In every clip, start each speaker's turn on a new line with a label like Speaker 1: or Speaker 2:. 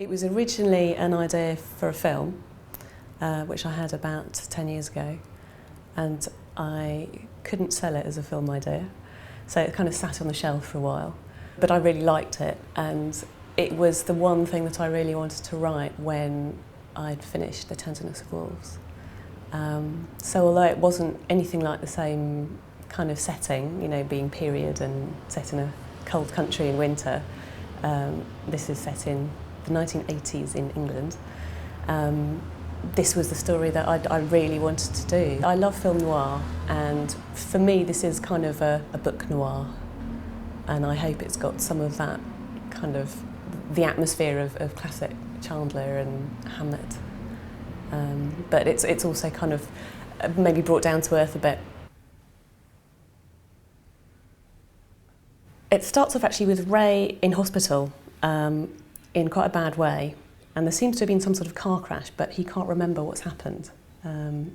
Speaker 1: It was originally an idea for a film, which I had about 10 years ago, and I couldn't sell it as a film idea, so it kind of sat on the shelf for a while. But I really liked it, and it was the one thing that I really wanted to write when I'd finished The Tenderness of Wolves. So although it wasn't anything like the same kind of setting, you know, being period and set in a cold country in winter, this is set in the 1980s in England. This was the story that I really wanted to do. I love film noir, and for me this is kind of a book noir, and I hope it's got some of that kind of the atmosphere of classic Chandler and Hamlet. But it's also kind of maybe brought down to earth a bit. It starts off actually with Ray in hospital in quite a bad way, and there seems to have been some sort of car crash, but he can't remember what's happened. And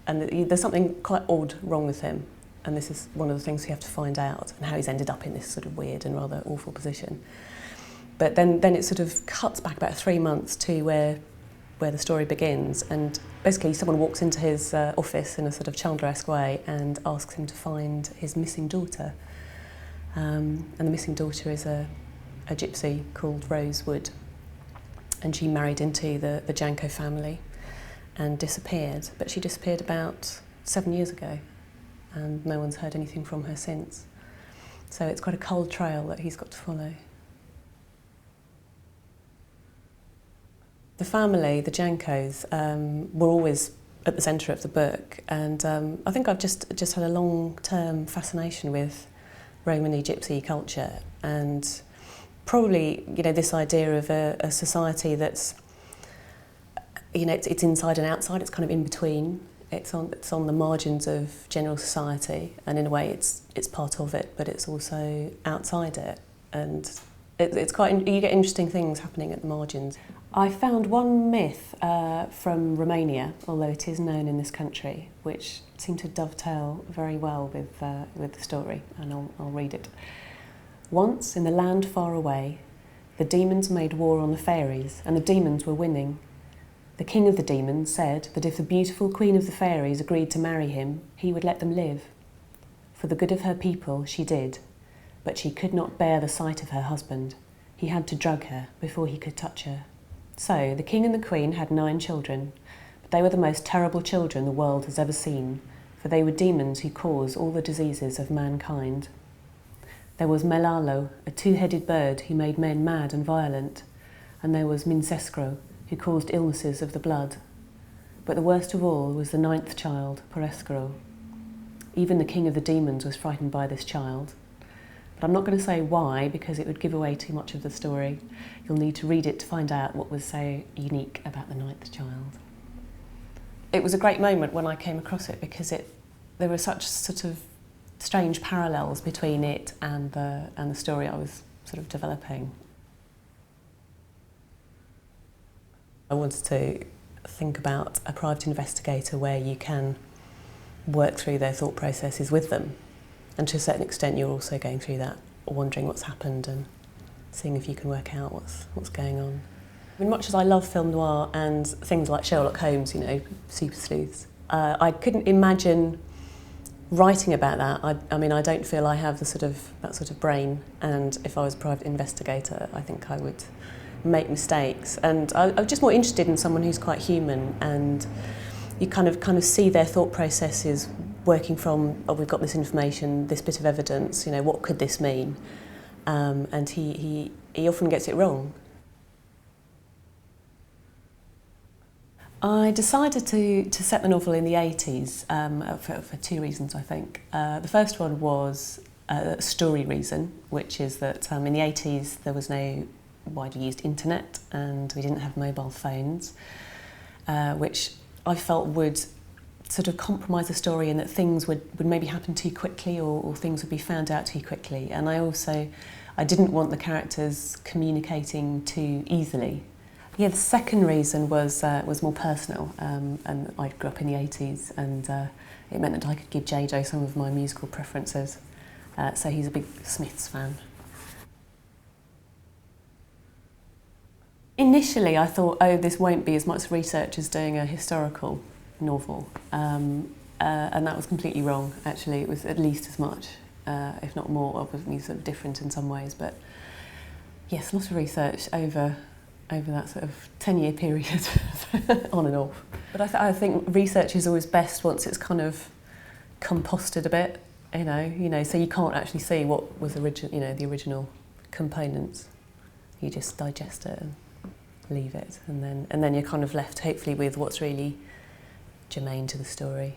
Speaker 1: there's something quite odd wrong with him, and this is one of the things we have to find out, and how he's ended up in this sort of weird and rather awful position. But then it sort of cuts back about 3 months to where the story begins, and basically someone walks into his office in a sort of Chandler-esque way and asks him to find his missing daughter. And the missing daughter is a gypsy called Rose Wood, and she married into the Janko family and disappeared, but she disappeared about 7 years ago, and no one's heard anything from her since. So it's quite a cold trail that he's got to follow. The family, the Jankos, were always at the centre of the book, and I think I've just had a long-term fascination with Romany gypsy culture, and probably, you know, this idea of a society that's, you know, it's inside and outside, it's kind of in between. It's on the margins of general society, and in a way it's part of it, but it's also outside it, and it's quite, you get interesting things happening at the margins. I found one myth from Romania, although it is known in this country, which seemed to dovetail very well with the story, and I'll read it. Once, in the land far away, the demons made war on the fairies, and the demons were winning. The king of the demons said that if the beautiful queen of the fairies agreed to marry him, he would let them live. For the good of her people, she did, but she could not bear the sight of her husband. He had to drug her before he could touch her. So the king and the queen had 9 children, but they were the most terrible children the world has ever seen, for they were demons who cause all the diseases of mankind. There was Melalo, a 2-headed bird who made men mad and violent, and there was Mincescro, who caused illnesses of the blood. But the worst of all was the 9th child, Porescro. Even the king of the demons was frightened by this child. But I'm not going to say why, because it would give away too much of the story. You'll need to read it to find out what was so unique about the 9th child. It was a great moment when I came across it, because there were such sort of strange parallels between it and the story I was sort of developing. I wanted to think about a private investigator where you can work through their thought processes with them, and to a certain extent you're also going through that, wondering what's happened and seeing if you can work out what's going on. I mean, much as I love film noir and things like Sherlock Holmes, you know, super sleuths, I couldn't imagine writing about that. I mean, I don't feel I have that sort of brain, and if I was a private investigator, I think I would make mistakes. And I'm just more interested in someone who's quite human, and you kind of see their thought processes working from, oh, we've got this information, this bit of evidence, you know, what could this mean? And he often gets it wrong. I decided to set the novel in the 80s for 2 reasons, I think. The first one was a story reason, which is that in the 80s there was no widely used internet, and we didn't have mobile phones, which I felt would sort of compromise the story, in that things would maybe happen too quickly, or things would be found out too quickly. And I didn't want the characters communicating too easily. Yeah, the second reason was more personal, and I grew up in the 80s, and it meant that I could give JJ some of my musical preferences. So he's a big Smiths fan. Initially I thought, oh, this won't be as much research as doing a historical novel, and that was completely wrong actually. It was at least as much, if not more, obviously sort of different in some ways, but yes, a lot of research over that sort of 10-year period on and off. But I think research is always best once it's kind of composted a bit, you know, so you can't actually see what was the original components. You just digest it and leave it, and then you're kind of left hopefully with what's really germane to the story.